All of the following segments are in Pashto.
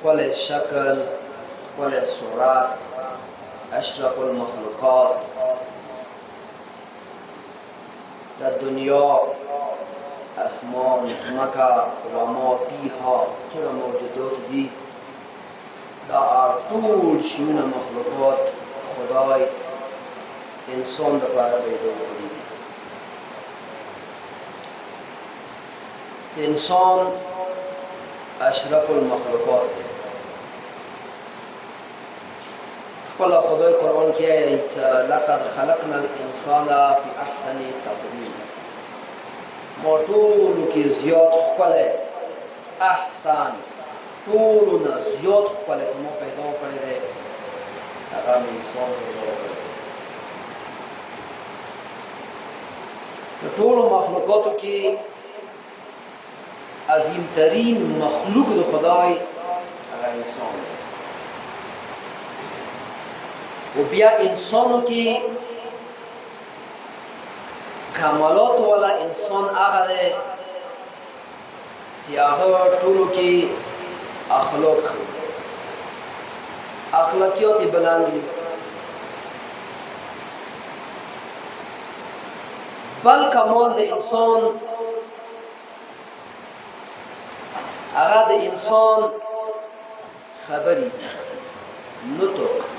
خپل شکل، خپل صورت، اشرف المخلوقات در دنیا، اسمان، زمکه و ما فیها چرا موجودات دی در طول شیون مخلوقات خدای انسان در پاره پیدا کردی. انسان اشرف المخلوقات دی. خپل خدای قرآن که لقد خلقنا الانسان فی احسن تقویم، ما طولو که زیاد خپل احسن طولو نه زیاد خپل ما پیدا کرده دی اگر انسان پیدا کرده. طول مخلوقاتو که عظیمترین مخلوق دو خدای اگر انسان دی. و بیا انسانو که کمالات والا انسان آغا ده چی آغا طولو که اخلاق خود اخلاقیات بلند بل کمال ده انسان آغا ده انسان خبری نطق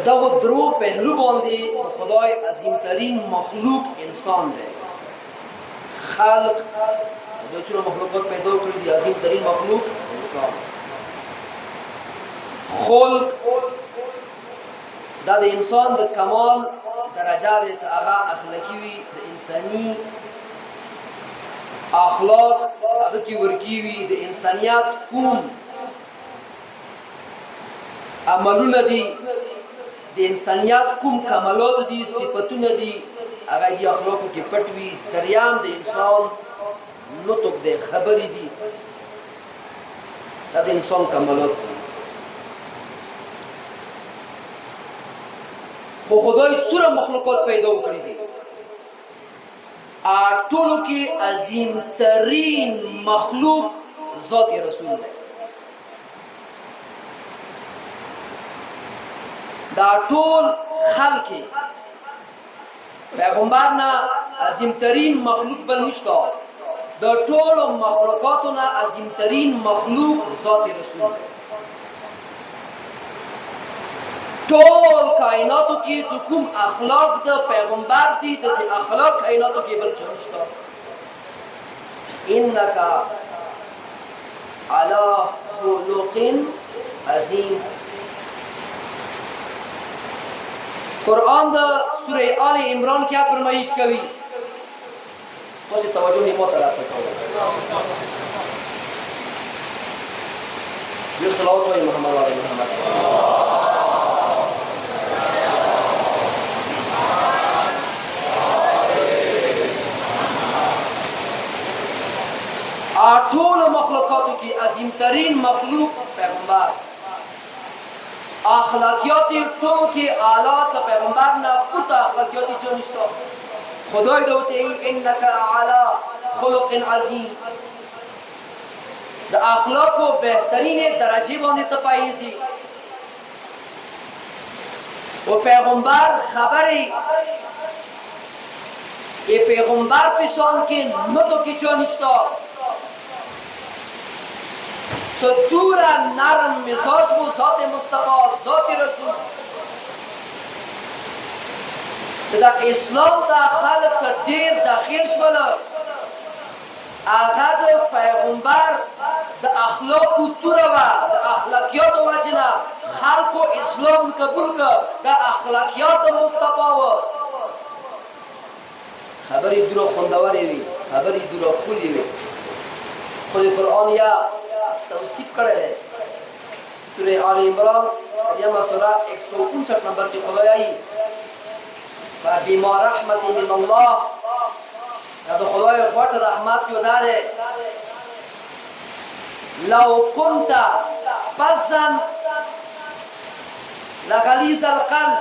دغه درو پهلو باندې خدای عظیمترین مخلوق انسان دی. خلق د ټول مخلوقات پیدا کړی دی، عظیمترین مخلوق انسان. خلق دا د انسان د کمال درجه دی چې هغه اخلاقی وي، د انساني اخلاق هغه کې ورکی وي، د انسانیت کوم عملونه دي، د انسانیت کوم کمالات دي، صفتونه دي، هغه دي اخلاقو کې پټ وي. دریم د انسان نطق دی، خبرې دي، دا د انسان کمالات دي. خو خدای څومره مخلوقات پیدا کړي دي، ټولو کې عظیم ترین مخلوق ذات رسول دی. دا ټول خلق پیغمبر نه عظیم ترین مخلوق بل نشته. دا ټول مخلوقاتو نه عظیم ترین مخلوق ذات رسول دی. ټول کائناتو کې چې کوم اخلاق د پیغمبر دي، داسې اخلاق کائناتو کې بل څه نشته. انک علی خلق عظیم. قرآن دا سورہ آل عمران کیا فرمائش کوي؟ تاسو توجه نه مو طرف ته کوئ. یو صلوات وای محمد علی محمد. ټول مخلوقاتو کې عظیم ترین مخلوق پیغمبر. اخلاقیات ټول کې اعلی څه پیغمبر نه پټه اخلاقیات چې نشته. خدای دوته ای انک علی خلق عظیم. د اخلاقو بهترین درجه باندې تپایز دي. و پیغمبر خبری ای پیغمبر پیشان که نتو که چه نشته. صدور نرم مزاج و ذات مصطفی، ذات رسول. دا اسلام دا خلق سر دیر داخل شوله، آغا دا پیغمبر دا اخلاق و توره و دا اخلاقیات و وجنه خلق و اسلام قبول که دا اخلاقیات مصطفی و خبری دورا خوندوری وی، خبری دورا خولی وی. خود قرآن یا توصیف کرده سورہ آل عمران یما سورہ 159 نمبر کی خدای آئی فبما رحمت من الله. یا تو خدای خوات رحمت کیو داره. لو كنت فظا لغلیظ القلب.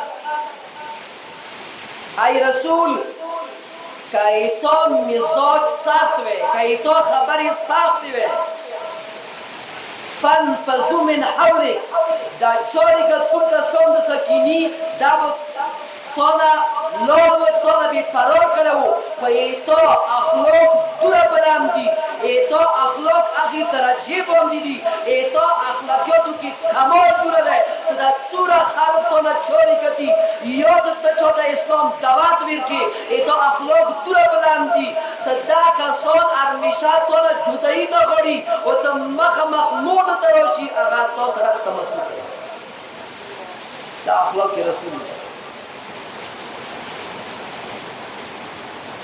ای رسول که تو مزاج سخت وی، که تو خبری سخت وی، فانفذوا من حولك دا چاری که تو کسان دا سکینی دا با تانا لون و تانا بی فرار کرده و ایتا اخلاق دور برم دی، ایتا اخلاق اخیر درجه بام دی، ایتا اخلاقیاتو که کمال دوره ده سدا سورا خلق تانا چاری کتی یادت تا چا دا اسلام دوات ورکی ایتا اخلاق دور برم دی سدا کسان ارمیشه تانا جدایی نگاری و تا مخلوط تراشی اگر تا سرک تمسک دا اخلاق رسول الله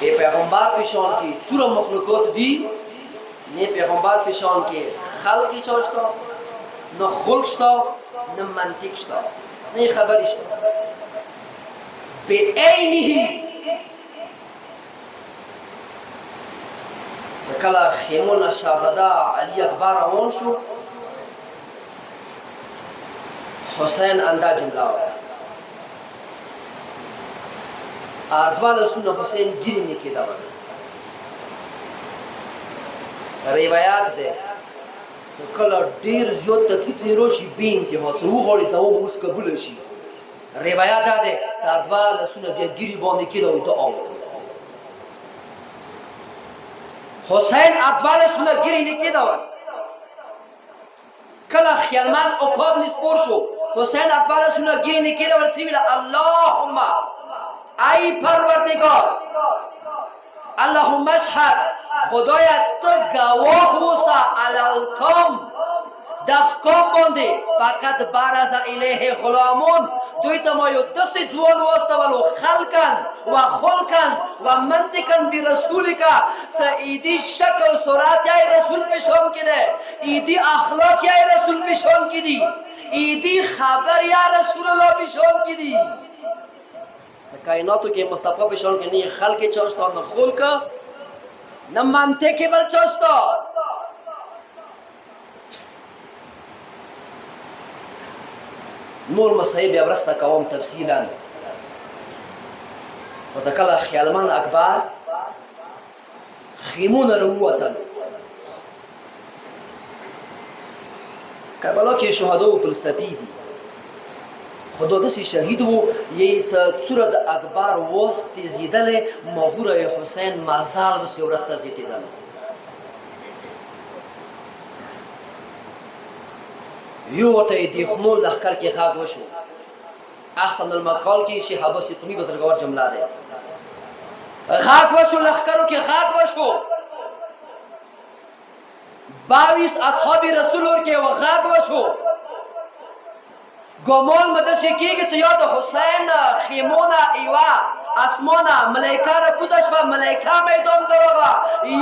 ای پیغمبر پیشان کی سورا مخلوقات دی نه پیغمبر پیشان کی خلقی چاشتا نه خلق شتا نه منطق شتا نه خبری شتا به عینه کلا خیمون شاهزاده علی اکبر آن شو حسین اندا جمله اردوال سنة حسین گیری نکی داود روایات ده چه کلا دیر زیاد تکلیف نیروشی بین که ها چه او غاری دوام اوز قبول شی روایات ده چه اردوال سنة بیا گیری بانده که داود تا آود حسین اردوال سنة گیری نکی داود کلا خیالمان اقاب نسپور شو حسین اردوال سنة گیری نکی داود سیویل اللهم ای پروردگار اللهم اشهد خدایت تو گواه بوسا علی القوم دفقام بانده فقط برز الیه غلامون دوی تمایو دست زوان واسطه ولو خلقن و خلقن و منطقن بی رسولی که ایدی شکل صورت یای رسول پیشان کده ایدی اخلاق یای رسول پیشان کدی ایدی خبر یا رسول الله پیشان کدی کائناتو که مصطفی پیشان که نه خلق چاشتا نه خلق نه منطقی بل چاشتا نور مسائب ابرستا کوام تفصیلا و ذکر خیالمان اکبر خیمون رووتن کربلا که شهده و پلسپیدی خدا دسی شهید و یه صورت اکبر وست زیدل ماهور حسین مازال بسی ورخت زیدل یو ورطه دیخمون لخکر که خاک وشو احسن المقال که شهابه سیقونی بزرگوار جمله ده خاک وشو لخکرو که خاک وشو 22 اصحاب رسول ور که و خاک وشو گمان مدرسه کیږي چې یاد حسین خیمونه ایوا اسمانه ملائکه را کوزش و ملائکه میدان دروغا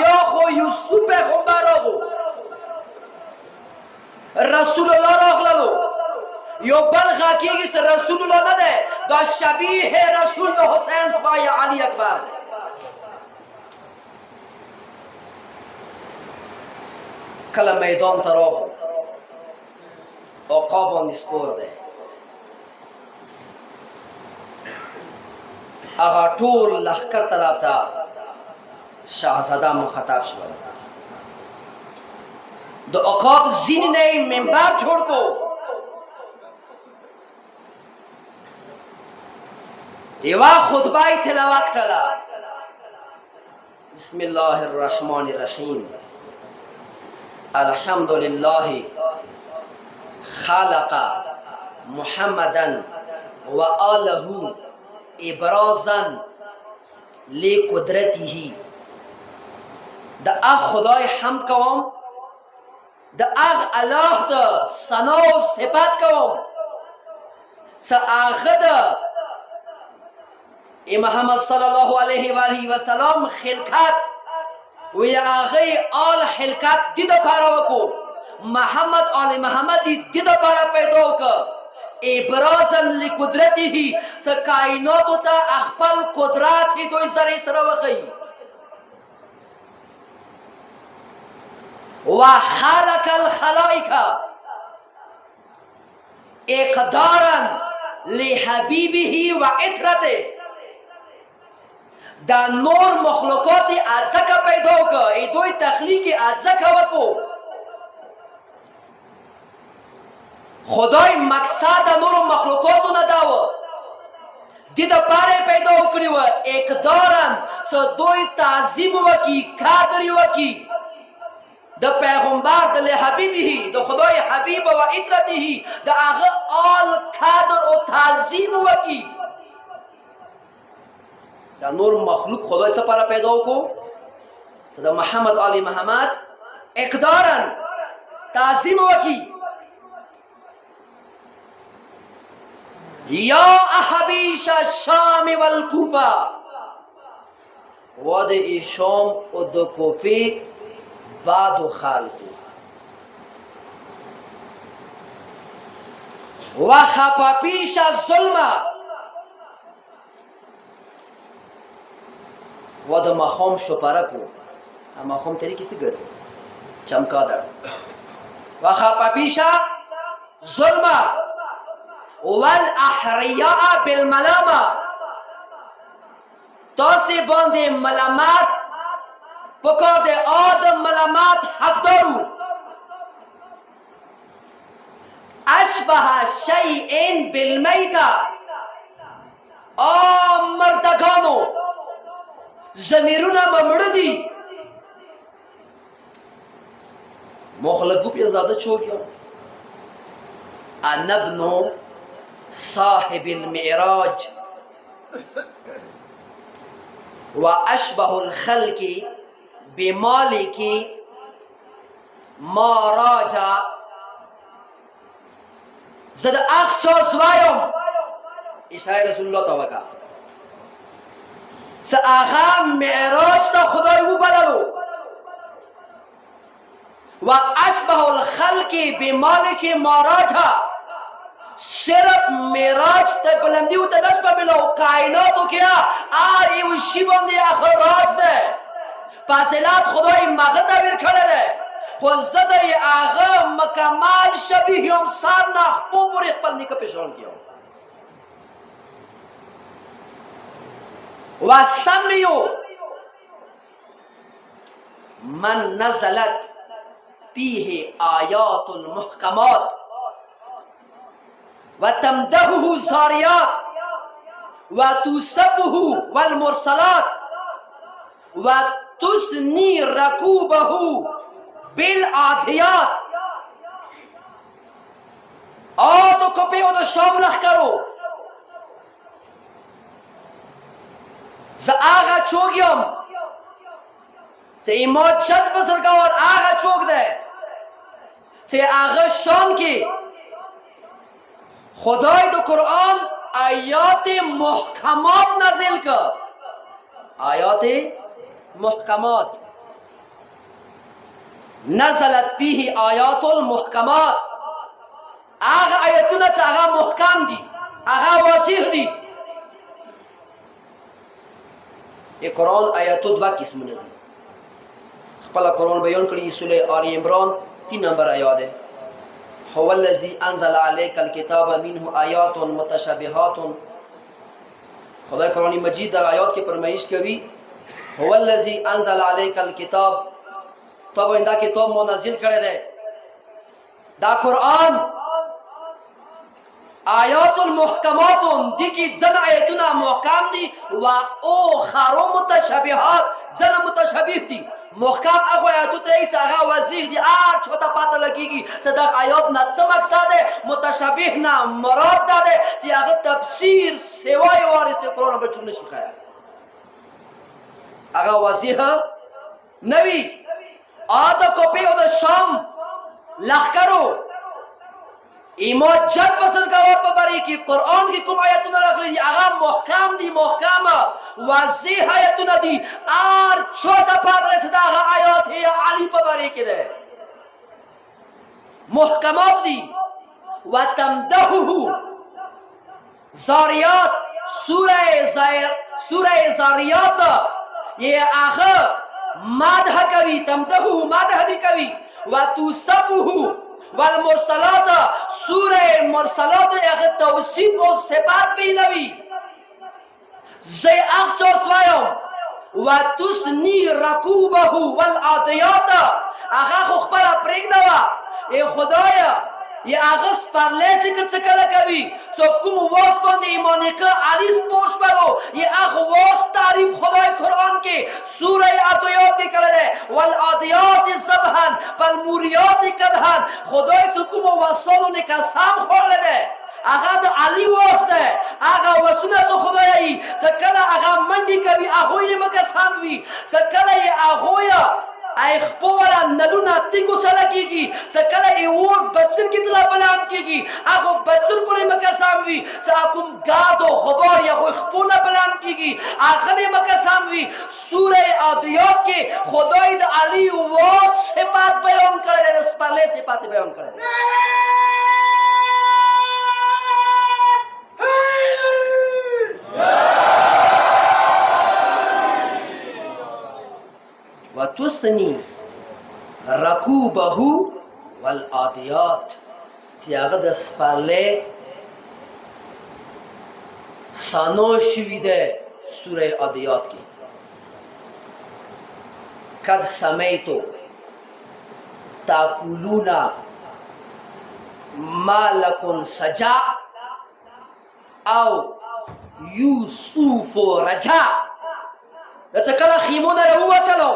یا خو یوسف پیغمبر راغو رسول الله راغلو یا بلغه کیږي چې رسول الله نه ده دا شبیه رسول حسین سپای علی اکبر کله میدان تراغو عقاب نسپور ده اغا ټول لخکر طرف ته شاهزاده مخاطب شول د عقاب زین نه منبر جوړ کو یوا خطبه تلاوت کړه بسم الله الرحمن الرحیم الحمد لله خلق محمدا و آله ابرازا لقدرته دا اغ خدای حمد کوم دا اغ الله دا ثنا و صفت کوم سا آخه دا محمد صلی الله علیه و آله و سلام خلقت و یا آغه آل خلقت دیده پارا وکو محمد آل محمد دیده پارا پیدا وکو ابرازا لقدرته څه کائناتو ته خپل قدرت دوی سره وخی وخلق الخلائق اقدارا لحبیبه و عطرته دا نور مخلوقات ځکه پیدا وکړه دوی تخلیق ځکه وکړو خدای مقصد د نورو مخلوقاتو نه دا و دې دپاره یې پیدا وکړي وه اقدارا څه دوی تعظیم وکړي قدر یې وکړي د پیغمبر د حبیبه د خدای حبیب و اطرته د هغه آل قدر او تعظیم وکړي دا نور مخلوق خدای څه لپاره پیدا وکړو چې د محمد آل محمد اقدارا تعظیم وکړي یا احبیش الشام والکوفه و د شام و د کوفه بعد خلقو و خپاپیش الظلمه و د مخام شپرکو مخام طریقی څه ګرځي چمکادر و خپاپیش ظلمه والاحریاء بالملامه تاسې باندې ملامت پکار د آدم ملامت حق دارو اشبه شیء بالمیته مردگانو ضمیرونه مړه دي مخلقو پی ازازه چوکیو انا ابن صاحب المعراج و اشبه الخلق بمالک ما راجا زد اخشا سوایم اشاره رسول الله توقع چه آغا معراج تا خدای او بللو و اشبه الخلق بمالک ما راجا صرف معراج تا بلندی و تا نسبه بلو کائناتو کیا ایو شی بندی اخر راج ده فاصلات خدای مغه تعبیر کړی دی خو زه د هغه مکمل شبیه یم سر نه خپو پورې خپل نیکه پیژان کیم وسمیو من نزلت فيه آیات المحکمات وتمدحه الزاریات وتسبه والمرسلات وتثني ركوبه بالعاديات آدو کپی و دو شام لخکرو ز آغا چوگیم ز ایما جد بزرگوار آغا چوگ ده ز آغا شام کی خدای دو قرآن آیات محکمات نازل که آیات محکمات نزلت فيه آیات المحکمات آغا آیتونه چه آغا محکم دی آغا واضح دی یہ قرآن آیاتو دو قسمونه دی خپل قرآن بیان کړي سوره آل عمران 3 نمبر آیات ہے هو الذي انزل عليك الكتاب منه آیات متشابهات خدای قرآن مجید در آیات کی فرمایش کوي هو الذي انزل عليك الكتاب تو باندې کتاب منزل کړی دی دا قرآن آیات المحکمات دی کی ځن آیتونه محکم دي و اخر متشابهات ځن متشابه دي محکم هغه آیاتو ته چې هغه واضح دي چوتا پاته لګيږي چې دا آیات نه څه مقصد ده متشابه نه مراد ده چې هغه تفسیر سوای وارث قرآن به چون نشي خیا هغه واضح نوی آدھا کپی او دا شام لخکرو ایما جد بسر گوار ببری کی قرآن کی کم آیتون رکھلی دی اغا محکم دی محکم واضح آیتون دی چوتا پادر صدا اغا آیات ہے علی ببری کی دے محکمات دی و تمدہو زاریات سورہ زاریات یہ آغا مادہ کوي تمدحو مادہ دی کوي وتسبحو والمرسلات سورہ مرسلات اغه توصیف او صفات بینوي زي اخ چوس وایم وتسنی رکوبه والعادیات هغه خو خپله پرېږدوه ای خدایه یا هغه سپرلی ذکر څه کله کوي څو کوم واس باندې ایمانیقه علی سپور شپلو یا هغه واس تعریف خدای قرآن کې سوره عادیات کې کړی دی والعادیات ضبحا فالموریات قدحا خدای څو کوم واسانو نه قسم خوړلی دی هغه د علي واس دی هغه واسونه څه خدایي څه کله هغه منډې کوي هغوی یې مه قسم وي څه کله یې هغوی ای خپو والا نلونه تیگو سلا کیگی سکلا ای ووٹ بچر کی طرح بلان کیگی آگو بچر کو نہیں مکسام وی ساکم گاد و غبار یا کوئی خپونا بلان کیگی آخری مکسام وی سورہ عادیات کے خدای دا علی وہ صفات بیان کرے دے اس پہلے صفات بیان کرے دے وتثني ركوبه والعاديات چې هغه د سپرلی سانو شوي دی سوره عادیات کې قد سمیت تاکلون ما لکم سجا او یوسف رجا د څه کله خیمونه راووتلو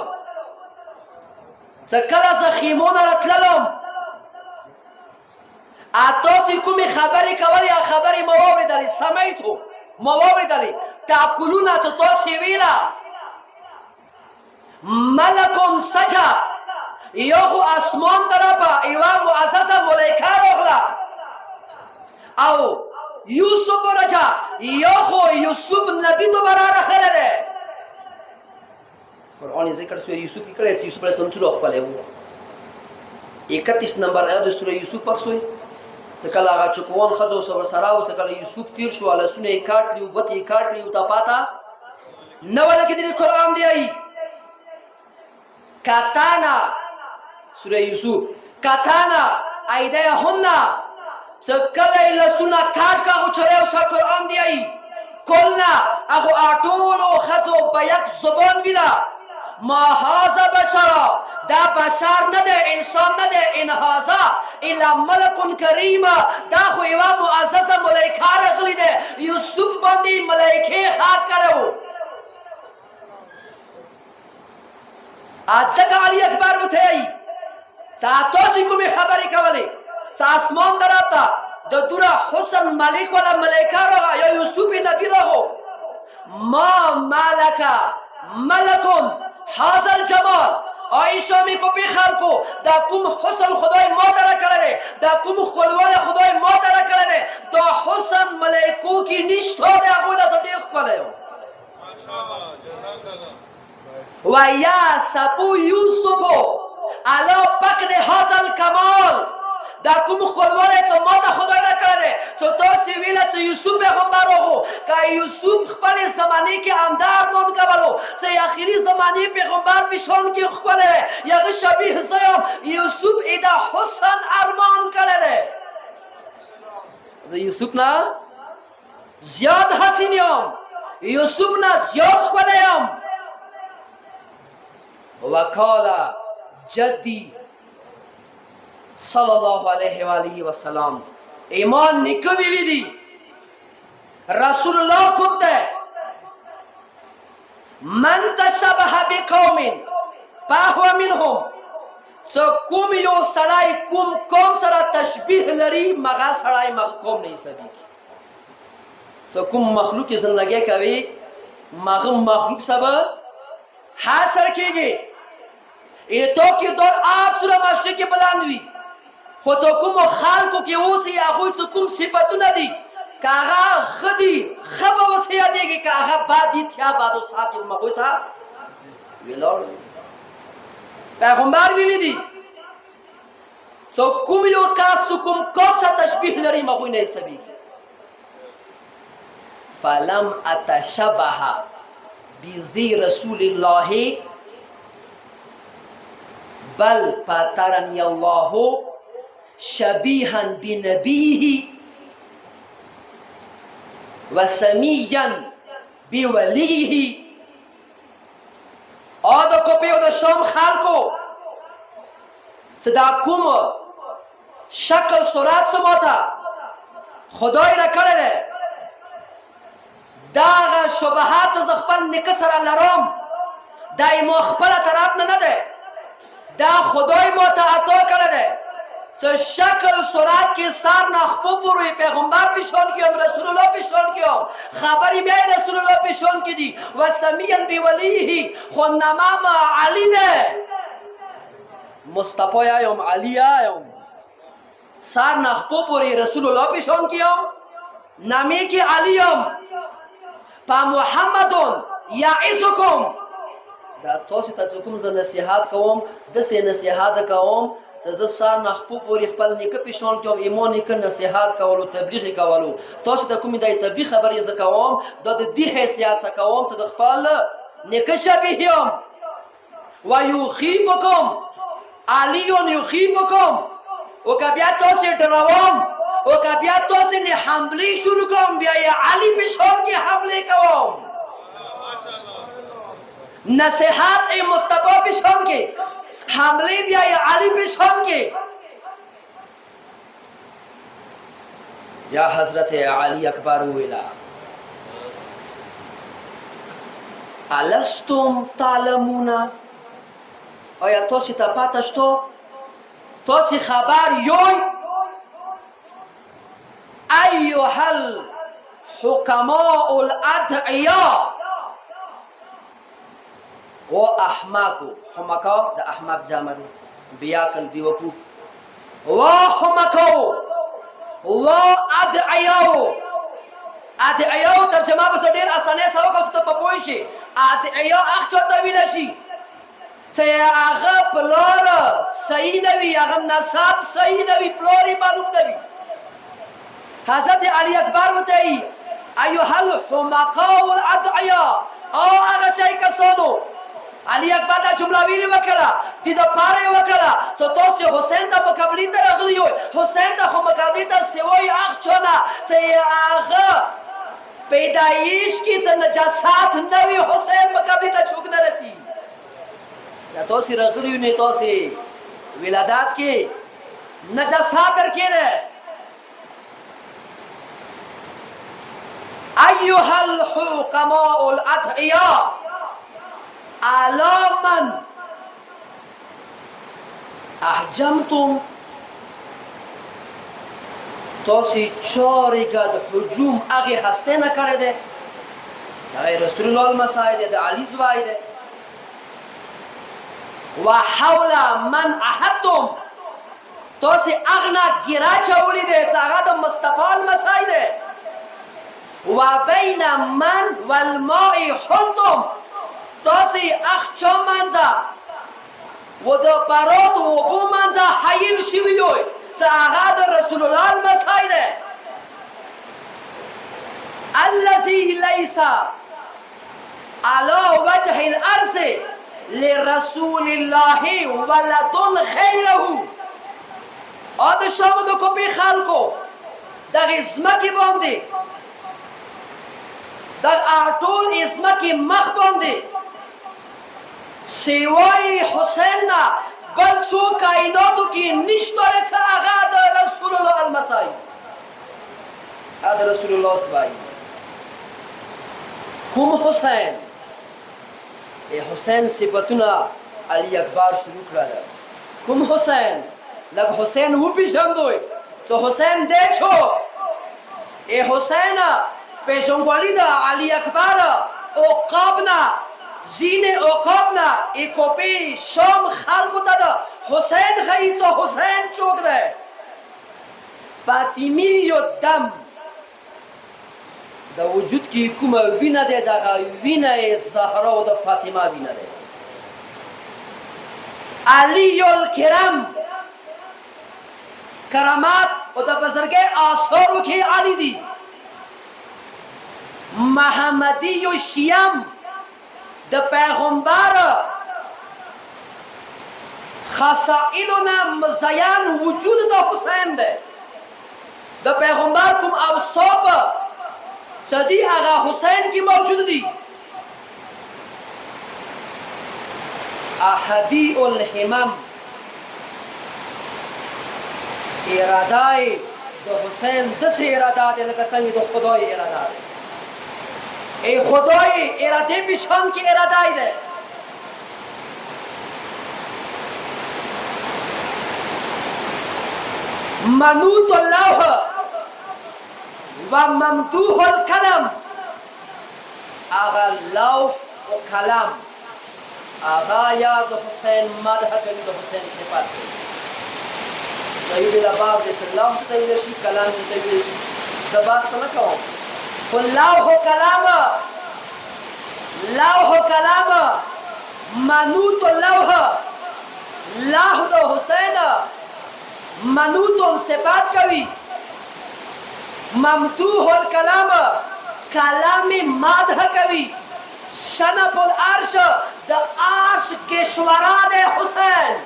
څکله زه خیمونه راتللم تاسې کومې خبرې کولې خبرې مو واورېدلې سمیتو مو واورېدلې تاکلونه چې تاسې ویله ملکم سجا یو خو اسمان طرفه یوه معززه ملیکه راغله او یوسف رجا یو خو یوسف نبی دوباره راغلی دی قرآن ذکر سورہ یوسف کی کرے یوسف علیہ السلام سورہ خپل ہے 31 نمبر آیت سورہ یوسف پاک سوئی سکل آغا چکوان خزو سبر سراو سکل یوسف تیر شو علی سنے کاٹ لیو بطی کاٹ لیو تا پاتا نوالا کی دن قرآن دی آئی کاتانا سورہ یوسف کاتانا ایدہ ہننا سکل لسونا کاٹ کا اچھرے اسا قرآن دی آئی کلنا اگو آٹولو خزو بیک زبان بلا ما هذا بشرا دا بشر نده انسان نده ان هذا الا ملک کریم دا خو یوه معززه ملائکه راغلی ده یوسف باندې ملائکه خاک کړو ځکه علی اکبر وتهی ساتوسی کومې خبرې کولې ساسمان دراته د دوره حسن ملک ولا ملائکه راغه یا یوسف نبی راغو ما ملکا ملکون حاضر جمال عائشہ میں کو بخار کو دا کم حسن خدای ما دارا کرده دا کم خلوال خدای ما دارا کرده دا حسن ملائکو کی نشتا دے اگوی دا دیر خپلے ہو و یا سپو یوسفو علا پکد حاصل کمال دا کوم خپلواله چې ما ته خدای را کړی دی چې تاسې ویله چې یوسف پیغمبر وغو که یوسف خپلې زمانې کې همدا ارمان کولو چې آخري زمانې پیغمبر په شان کې ښکلی دی یغه شبیه زه یم یوسف یې د حسن ارمان کړی دی زه یوسف نه زیات حسین یم یوسف نه زیات ښکلی یم وقاله جدی صلی اللہ علیہ وآلہ وسلم ایمان نکویلی دی رسول اللہ خود دے من تشبہ بقوم فهو منهم سو کوم یو سړی کوم سره تشبیه لري مغه سړی مغه کوم نه حسابي سو کوم مخلوق زندگی کوي مغه مخلوق سبا حاصل کیږي ایتو کی دور آپ سورہ مشرق کی بلانوی خود کوم خلقو کې اوسې هغوی څه کوم صفتونه دي که هغه ښه دي ښه به ورسې یادېږي که هغه بد دي تیا بد و صاحب دي هغوی څه ویلاړ پیغمبر ویلي دي څه کوم یو کس څه کوم څه تشبیه لري هغوی نه حسابېږي فلم اتشبه بذی رسول الله بل فطرنی الله شبیها بنبیه و سمییا بولیه شام خلکو چې دا کوم شکل صورت سماته خدای را کړی دی دا هغه شبهات چې زه خپل نیکه سره لرم دا یې مو خپله طرف نه دی دا خدای ما ته عطا کړی دی چې شکل صورت کې سر نه خپو پورې پیغمبر پیشان کیم رسول الله پیشان کیم خبری بیا رسول الله پیشان کی دی و سمیان بی ولیه خو نمام علی ده مصطفی آیم علی آیم سر نه خپو پورې رسول الله پیشان کیم نامی کی علیم پا محمدون یعیزکم دا تاسو ته کوم زه نصیحت کوم داسې نصیحت کوم چې زه سر نه خپو پورې خپل نیکه پیشان کوم ایمان نیکه نصیحت کولو تبلیغ کولو تاسو ته کومې د تبلیغ خبرې زه کوم دا د دې حیثیت څخه کوم چې د خپل نیکه شبیه یم و یخیبکم علی یخیبکم او که بیا تاسو ډراوم او که بیا تاسو نه حمله شروع کوم بیا علی پیشان کې حمله کوم نصیحت ای مصطفی پیشان کے حملے بیا یا علی پیشان کے یا حضرت علی اکبر ویلا الستم تعلمون آیا توسی تا پاتشتو توسی خبر یوی ایوها الحکماء الادعیاء و احماقو حمقا دا احمق جامدو بیاکل بیوکوف و حمقو و ادعیاو ادعیاو ترجمه بس دیر آسانه سوا کل ستا پپویشی ادعیاو اخچو تاویلشی چه آغا پلار صحیح نوی آغا نصاب صحیح نوی پلاری معلوم نوی حضرت علی اکبر بتائی ایوها الحمقا والادعیاء آغا چای کسانو علی اکبر دا جمله ویلی وکړه د د پاره وکړه چې تاسو حسین ته مقابله ته راغلی وي حسین ته خو مقابله ته سوی اخ چونه چې هغه پیدایش کې چې نجاسات نه وي حسین مقابله ته چوک نه رسی یا تاسو راغلی نه تاسو ولادت کې نجاسات درکې ایها الحکماء الادعیاء على من احجمتم تاسی چاری قد حجوم اگه هسته نکره ده ده رسول الله المساعد ده علی زوائی ده و حول من احدتم تاسی اغنا گیرا چولی ده چاگه ده مصطفی المساعد ده و بین من والماء حلتم تاسی اخ چا منزا و دا پرات و بو منزا حیل شویوی چا آغا دا رسول الله المسایده الذي ليس على وجه الارض لرسول الله ولد خيره آد شام دو کپی خلکو در ازمکی بانده در اعطول ازمکی مخ بانده سوای حسین نه بل چو کائناتو کی نشتاره چه آغا دا رسول الله المسائی دا رسول الله سبائی کم حسین ای حسین صفتنا علی اکبر شروع کرده کم حسین لگ حسین ہو پیشم دوئی تو حسین دیکھو ای حسین پیشم گولی دا علی اکبر اوقابنا زین اوقابنا ای کپی شام خلقو دادا حسین خیلی تو حسین چوک رہے فاطمی و دم دا وجود کی کوم وینه ده دا وینه زهرا و دا فاطمه وینه ده علی الکرم کرامات و دا بزرگ آثارو کی علی دی محمدی و شیام دا پیغمبر خصائل و مزیان وجود دا حسین ده دا پیغمبر کم اوصاف صدی آغا حسین کی موجود دی احدی الحمم ارادای د حسین دس اراده ده لکه څنګه د خدای اراده ده ای خدای اراده بشان کی اراده ده منوط اللوح و ممدوح الکلم آغا لوح و کلم آغا یا د حسین مدح کوي د حسین صفات کوي تایید لباب دې لوح ته ویل شي کلام ته ویل شي زبات څه نه کوم خو لوح و کلام منوط اللوح لوح د حسین منوط صفات کوي ممدوح الکلام کلام مدح کوي شنف العرش د عرش کشوران حسین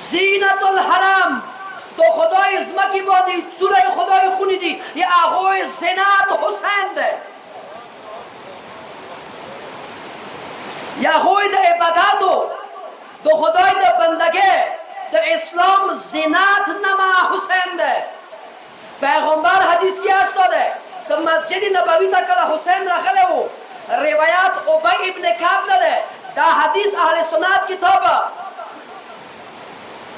زینت الحرم تو خدای زمکی باندې سوره خدای خونی دی یا آقای زینت حسین ده یا آقای ده عباداتو تو خدای ده بندگی ده اسلام زینت نما حسین ده پیغمبر حدیث کی داده سب مسجد نبوی تا کلا حسین رخله و روایات ابی ابن کعب داده دا حدیث اہل سنت کتابه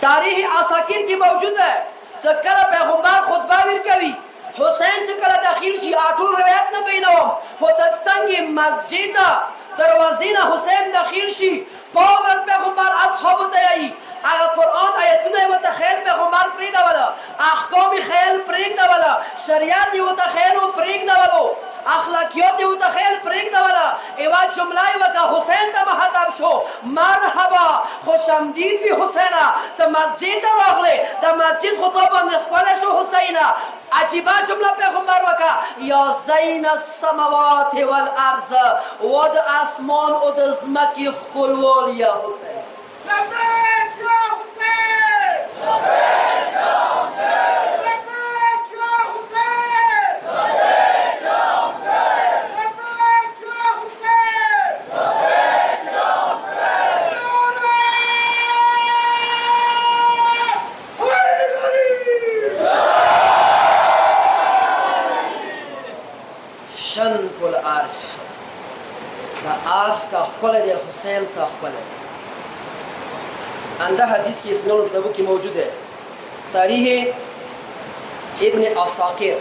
تاریخ عساکر کی موجود ہے سکلا پیغمبر خطبہ ور کوي حسین سکلا داخل شي اټول روایت نه بینوم هو څنګه مسجد دروازې حسین داخل شي پاول پیغمبر اصحاب ته ای هغه قرآن آیتونه وته خیل پیغمبر پرې دا ولا احکام خیل پرې دا ولا شریعت وته خیل پرې دا ولا اخلاقیات وته خیل پرې دا ولا ایوا جمله وکا حسین ته مخاطب شو مرحبا خوش آمدید بی حسینا س مسجد راغله د مسجد خطاب خپل شو حسینا عجیبه جمله پیغمبر وکا یا زین السماوات والارض ود اسمان او د زمکی خپلول یا حسین لبیک یا حسین لبیک یا حسین لبیک یا حسین لبیک یا حسین لبیک یا حسین لبیک یا حسین شن کل عرش دا عرش کا خپل دی حسین سا خپل دی اندہ حدیث کی اسنون کتابوں کی موجود ہے تاریخ ابن عساکر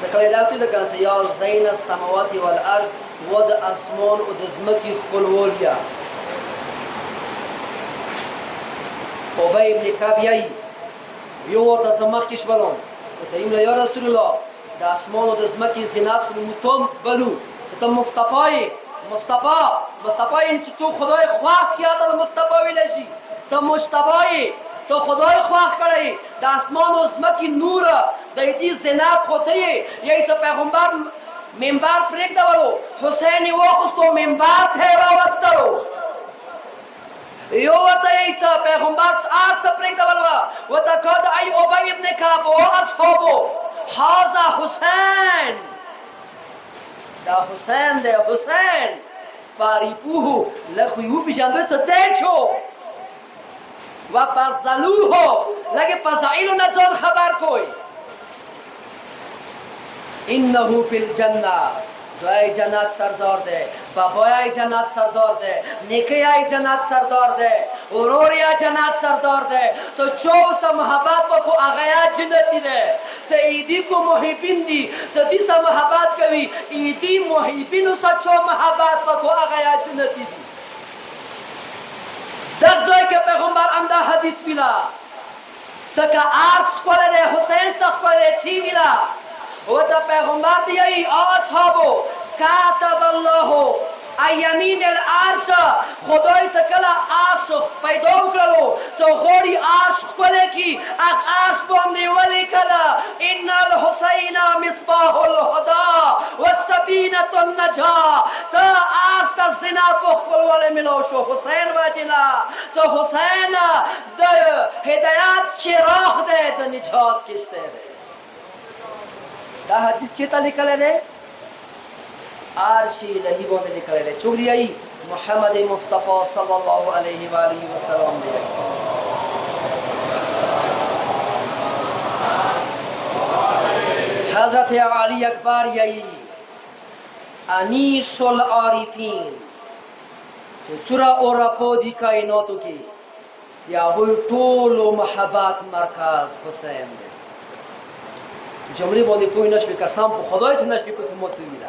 سکلی داوتی لکن سے یا زین السماوات والارض ود اسمان و دزمکی خلولیا ابی ابن کعب یای یو ورته زمخ کشبلون وتیم یا رسول الله د اسمان و دزمکی زینات متوم بلو ته مصطفی مصطفی این چو خدای خواه کیا تا مصطفی ویلشی تا مصطفی تو خدای خواه کردی د اسمان و زمکی نور د دې زینات خوته یی څه پیغمبر منبر پرېږ دولو حسین واخستو منبر ته راوستلو یو ته یی څه پیغمبر آڅ پرېږ دولو وتکد ای ابی ابن کعب او اصحابو هذا حسین دا حسین ده حسین فاریبوه لخیو پیشاندوی چه دیچو و پزلوه لگه پزعیلو نزان خبر کوی انه فی الجنه دوای جنت سردار ده بابای جنت سردار ده نیکیای جنت سردار ده اوروریا جنت سردار ده تو چو سا محبت بکو آغایا جنتی ده سا ایدی کو محبین دی سا دی سا محبت کوي ایدی محبین سا چو محبت بکو آغایا جنتی دی در زوی که پیغمبر امدا حدیث بیلا سا که عرص کوله ده حسین سا کوله چی بیلا و تا پیغمبر دیئی اصحابو کاتب الله ایمین العرش خدای سکلا عرش پیدا کرلو سو غوری عرش کله کی اگ عرش باندې ولی کلا ان الحسین مصباح الهدى والسبینه النجاة سو عرش تا زنا بخبل ولی ملو شو حسین واجنا سو حسین د هدایت چراغ ده د نجات کشته ده دا حدیث چیتا لکھل ہے عرشی لہی باندې لکھل ہے چوک دی آئی محمد مصطفى صلی الله علیه و آله و سلام دے حضرت علی اکبر یہی انیس العارفین سورہ اور پودی کائناتو کی یا ہوئی طول و محبت مرکز حسین دے جمله باندې پوی نشوي قسم په خدای سره نشوي پس موت ویلا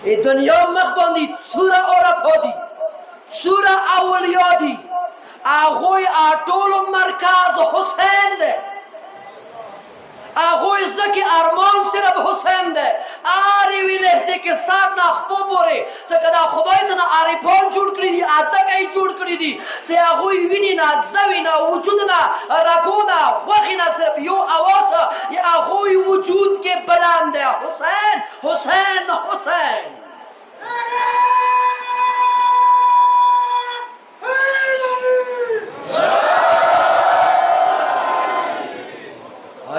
ای دنیا مخ باندې سوره اورا دی سوره اولیاء دی اغوی اټول مرکز حسین ده اغوی زکه ارمان سره به حسین ده اری ویله چې سب نه خپو بوره څنګه دا خدای ته عارفان جوړ کړی دي اته کوي جوړ کړی دي چې اغوی ویني نه زوی نه وجود نه راګونه وخی نه صرف یو اواز یا اغوی وجود کې بلند ده حسین حسین حسین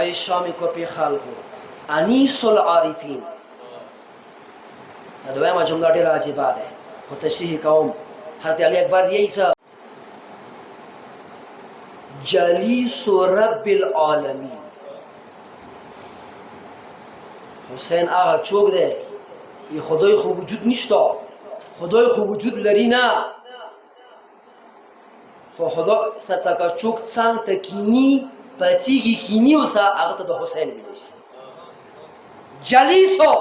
ای شامی کو پی خلقو انیس العارفین دویمه جمله ډیره عجیبه ده خو تشریح کوم حضرت علی اکبر یہی سا جلیس رب العالمین حسین آغا چوک ده ای خدای خو وجود نشتا خدای خو وجود لري نه خو خدا ستاکا چوک څنګ تکینی پتیگی کینی وسا هغه ته د حسین ویل شي جلیسو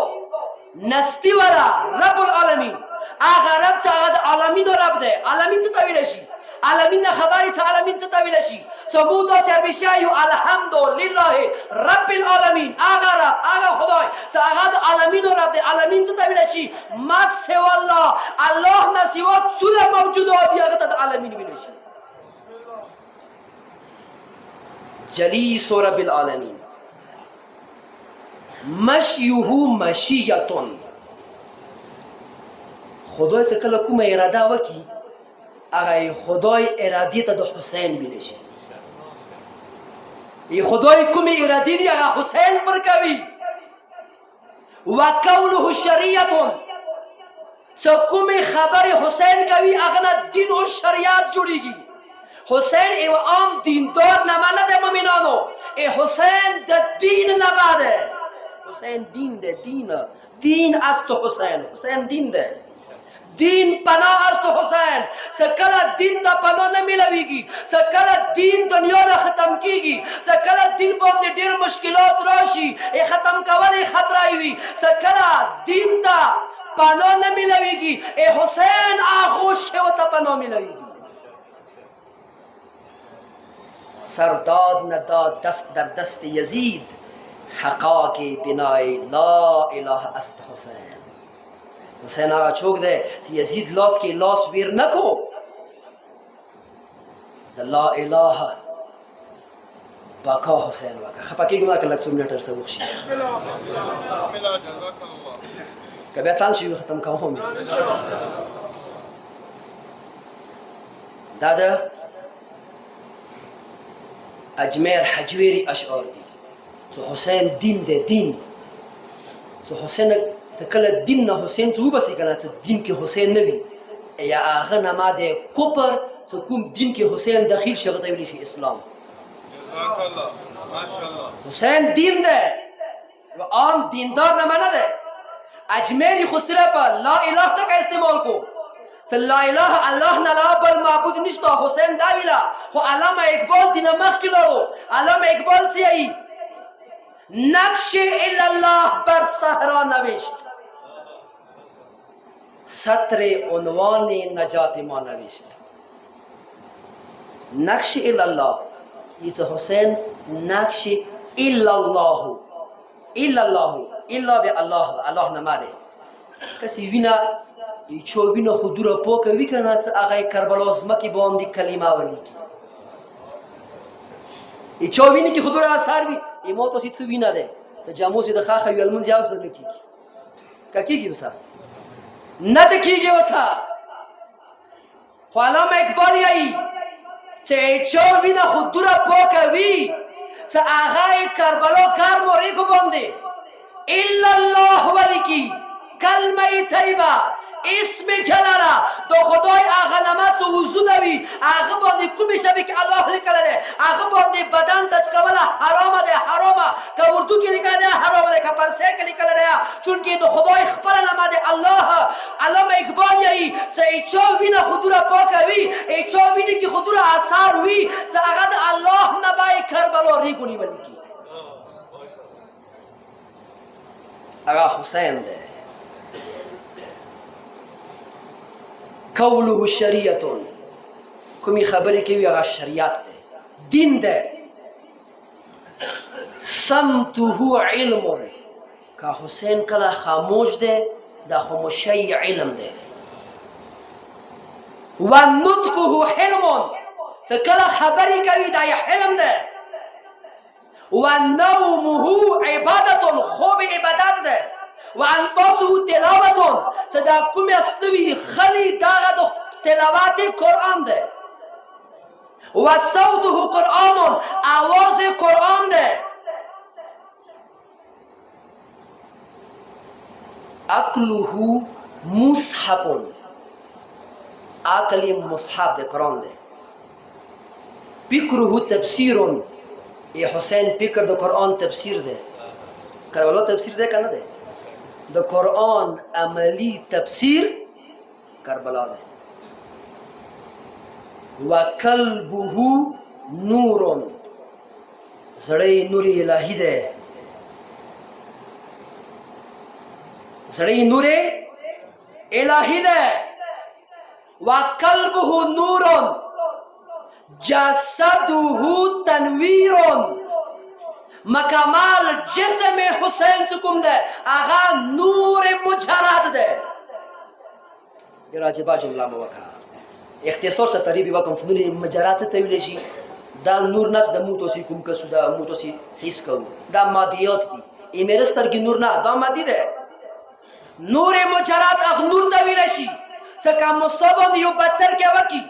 نستی ورا رب العالمین هغه رب چې هغه د عالمین رب دی عالمین څه ته ویل شي عالمین خبرې څه عالمین څه ته ویل شي ثبوت او سربشایو الحمدلله رب العالمین هغه رب هغه خدای چې هغه د عالمین رب دی عالمین څه ته ویل شي ما سوا الله الله نه سوا ټول موجودات دی هغه ته د عالمین ویل شي جلیس رب العالمین مشیه مشیتون خدای څه کله کومه اراده وکي هغه خدای اراده ته د حسین ویل شي ای خدای کومه اراده دی هغه حسین پر کوي وقوله شریعتون څه کومه خبر حسین کوي هغه دین او شریعت جوړیږي حسین ایو عام دیندار نمانه ده مومنانو ای حسین ده دین نباده حسین دین ده دین است حسین حسین دین ده دین پناه است حسین سکلا دین تا پناه نمیلویگی سکلا دین دنیا را ختم کیگی سکلا دین باندې ډیر مشکلات راشي ای ختم کولی خطرای وی سکلا دین تا پناه نمیلویگی ای حسین آغوش که و تا پناه میلویگی سرداد نداد دست در دست یزید حقا کی بنای لا اله است حسین حسین آقا چوک ده یزید لاس کی لاس ویر نکو ده لا اله باقا حسین وکا خپا کی گمنا که لکتو منیٹر سے بخشی بسم اللہ جزاک اللہ کبھی اتان شیوی ختم کام ہومی دادا اجمیر حجویری اشعار دی سو حسین دین ده دین سو حسین سکل دین نه حسین تو بسی کنه سو دین کې حسین نوی یا آغا نما ده کپر سو کوم دین کې حسین داخل شغطه ویلی شی اسلام جزاک اللہ ماشاءاللہ حسین دین ده و عام دیندار نما نه ده اجمیری خسره پر لا الہ تک استعمال کو لا اله الله نلا بل معبود نشتا حسین داویلا خو علامه اقبال دینا مخ کلو علامه اقبال سی نقش الا الله بر صحرا نوشت سطر عنوان نجات ما نوشت نقش الا الله ایز حسین نقش الا الله الا الله الا به الله الله نماده کسی وینا چوبینا خودو را پاک وی کنه از آقای کربلا زمکی باندی کلمه ولی ای چوبینی که خودو را اثر بی ای موت واسید سو بینا ده سا جاموسی ده خاخه وی المون جاو سر لکی که کی گی بسا نده کی گی بسا خو علامه اقبالی ای چه ای چوبینا خودو را پاک وی سا آقای کربلا کار موری کو باندی الا الله ولی کی کلمه طیبه اسم جلاله د خدای هغه نعمت څه وضو وي هغه باندې کومې شوي کې الله لیکلی دی هغه باندې بدن ټچ کوله حرامه دی حرامه که اردو کې لیکلی دی حرامه دی که پرسۍ کې لیکلی دی چونکې د خدای خپله نعمت دی الله علامه اقبال یایي چې هیچا وینه خودوره پاکه وي هیچا وینه کې خودوره اثر وي چې هغه د الله نه به کربلا ریګ ونیولی کي هغه حسین دی قوله شریعت کومې خبرې کوي هغه شریعت دی دین دی سمته علم که حسین کله خاموش دی دا خاموشی علم دی و نطقه حلم چې کله خبرې کوي دا یې حلم دی و نومه عبادت خوب عبادت دی و انفاسه تلاوت چې دا کومې استوي خلی دغه د تلاوت قرآن دی و صوته قرآن آواز قرآن دی عقله مصحف عقل مصحف دی قرآن دی فکره تفسیر ای حسین فکر د قرآن تفسیر دی کربلا تفسیر دی که نه دی د قرآن عملی تفسیر کربلا دی و قلبه نور زړی نور الهی دی زړی نور الهی دی و قلبه نور جسده تنویر مکمال جسم حسین چکم ده آغا نور مجرد ده راجبا جمله موکا اختصار سا تریبی وکم فنون مجرد سا تویلی شی دا نور نس دا موتوسی کم کسو دا موتوسی حس کرو دا مادیات دی ایمیرستر کی نور نا دا مادی ده نور مجرد اخ نور تویلی شی سکا مصابان یو بچر کیا وکی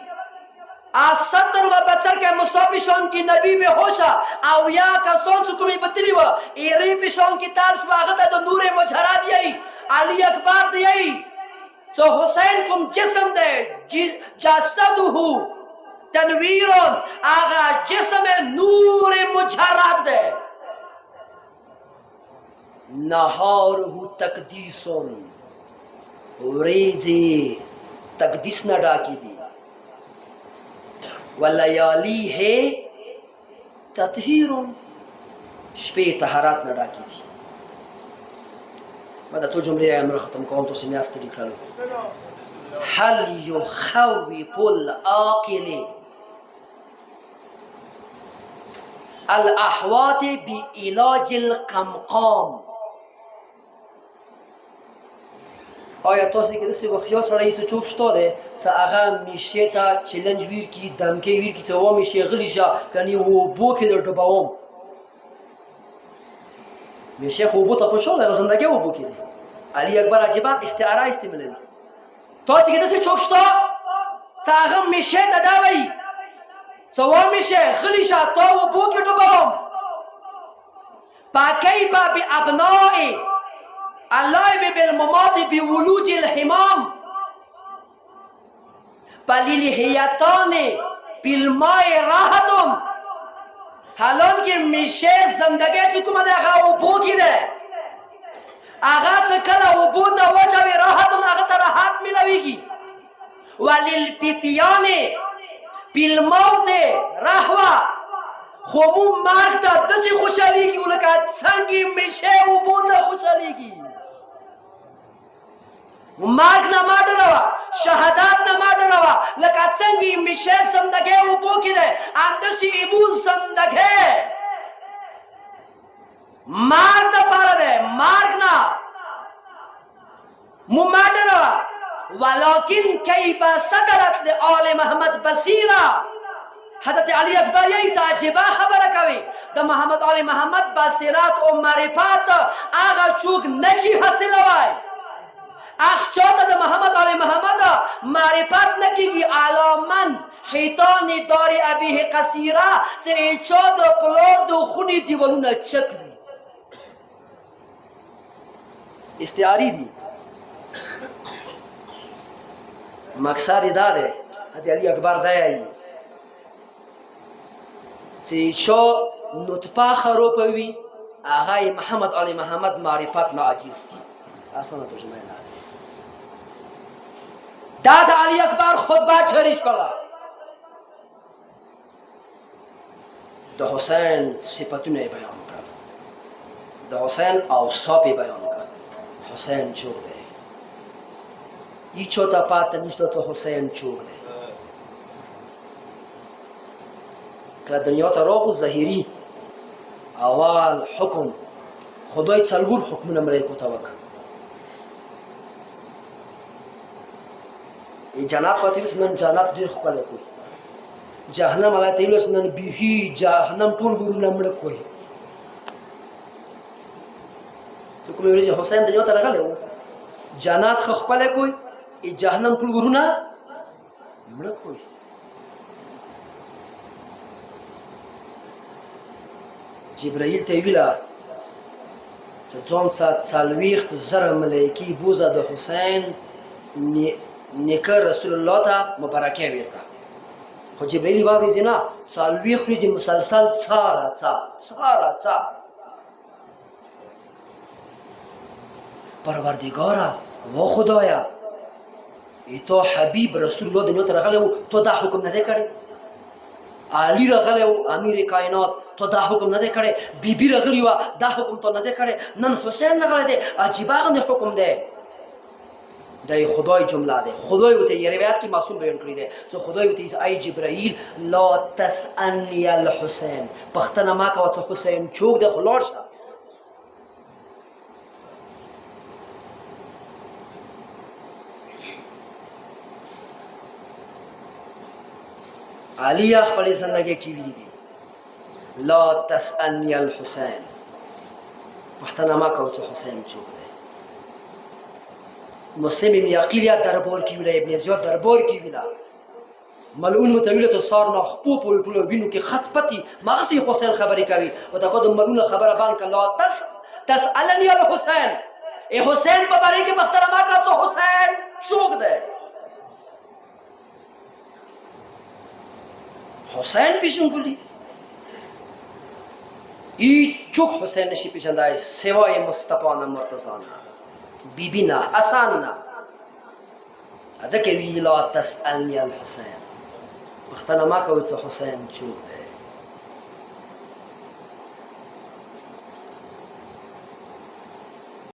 آسطر و بچر کے مصابشان کی نبی میں ہوشا او یا کسان سکمی بطلی و ایری پیشان کی تارس واغتا دو نور مجھرا دیئی علی اکبر دیئی سو حسین کم جسم دے جسدو ہو تنویرون آغا جسم نور مجھرات دے نہارہو تقدیسون ریزی تقدیس نہ ڈاکی دی ولیالی ہے تطہیر شپے طہارات نہ ڈاکی تھی ماذا تو جملے امر ختم کون تو سمیاست لکھ رہا هل يخوف العاقل الاحوات بعلاج القمقام آیا تاسو کې د څه وخت یو سړی ته چوپ شته ده چې هغه میشه ته چیلنج ویر کی دمکې ویر کی ته و میشه غلی ځا کني و بو کې د ډباوم میشه خو بو ته خوشاله زندگی و بو کې علی اکبر عجیبه استعاره استعمالوي تاسو کې د څه چوپ شته چې هغه میشه ته دا وایي چې و میشه غلی ځا ته و بو کې ډباوم فكيف بأبنائي اللعب بالممات بولوج الحمام فللحيتان بالماء راحة حالان که میشه زندگی چکو من اغا و بو گیره اغا چکل و بو دا وجه راحت اغا تا راحت ملویگی وللفتیان بالموت رحوه خمو مرگ تا دسی خوشحالیگی و لکه سنگی میشه و بو دا خوشحالیگی مرگ نما ډروا شهادت نما ډروا لکه څنګه میشه زندگی و بو کړه اندسی ایمو زندگی مرگ د پاره ده مرگ نه مو ما ډروا ولکن کیف صدرت لآل محمد بصیرا حضرت علی اکبر یہی عجیبه خبره کوي د محمد آل محمد بصیرت او معرفت هغه چوک نشي حاصلوي اخچاتا دا محمد آل محمد معرفت نکیگی علامن حیطان دار ابیه قصیره چه ایچا دا پلار دا خونی دیوالون چک بی استعاری دی مقصد دا دی د علي اکبر دا یایي چې چا نطفه خرابوي هغه محمد آل محمد معرفت ناعجیز دي اسانه ترجمه نه دا د علي اکبر خطبه جاری کړه د حسین صفتونه یې بیان کړل د حسین اوصاف یې بیان کړل حسین چوک دی هیچ ته پاته نشته چې حسین چوک دی کله دنیا ته راغو ظاهري اول حکم خدای څلور حکمونه ملایکو ته وکړ جنت پاتې اوس نن جنت ډېر ښکلی کوي جهنم هغه ته اوس نن بیخي جهنم ټول ګورونه مړه کوي چې کومې ورځې حسین دنیا ته راغلی و جنت ښه ښکلی کوي جهنم ټول ګورونه مړه کوي جبرائیل ته یې ویله چې ځان سات 40,000 ملایکې بوزه د حسین نیکه رسول الله ته مبارکه ورکړه خو جبرائیل واورېدې نه 40 ورځې مسلسل څاره پروردگاره و خدایا تو حبیب رسول الله دنیا ته راغلی و تو دا حکم نه دی کړی علی راغلی و امیر کائنات تو دا حکم نه دی کړی بیبي راغلی وه دا حکم تو نه دی کړی نن حسین راغلی دی عجیبه غوندې حکم دی دا خدای جمله ده خدای وته یې روایت کې معصوم بیان کړی دی چې خدای وته ای جبرائیل لا تسألنی الحسین پښتنه ما کوه چې حسین چوک دی خو لاړ شه علی خپل زندگی کې ویلي دي لا تسألنی الحسین پښتنه ما کوه چې حسین چوک دی مسلم ابن عقیل یا دربار کې ویله ابن زیاد دربار کې ویله ملعون متویله ته سار نه خپو پورې ټولو وینو کې خط پتی مغسې حسین خبرې کوي و دا د ملعونه خبره بند کړه لا تسألنی الحسین ای حسین په باره کې پښتنه ما کوه چې حسین چوک دی حسین پیشون بولی هیچوک حسین نشی پیشندای سوای مصطفی مرتضی بیبی نه حسن نه ځکه وی لا تسألنی الحسین پښتنه ما کوي چې حسین چوک دی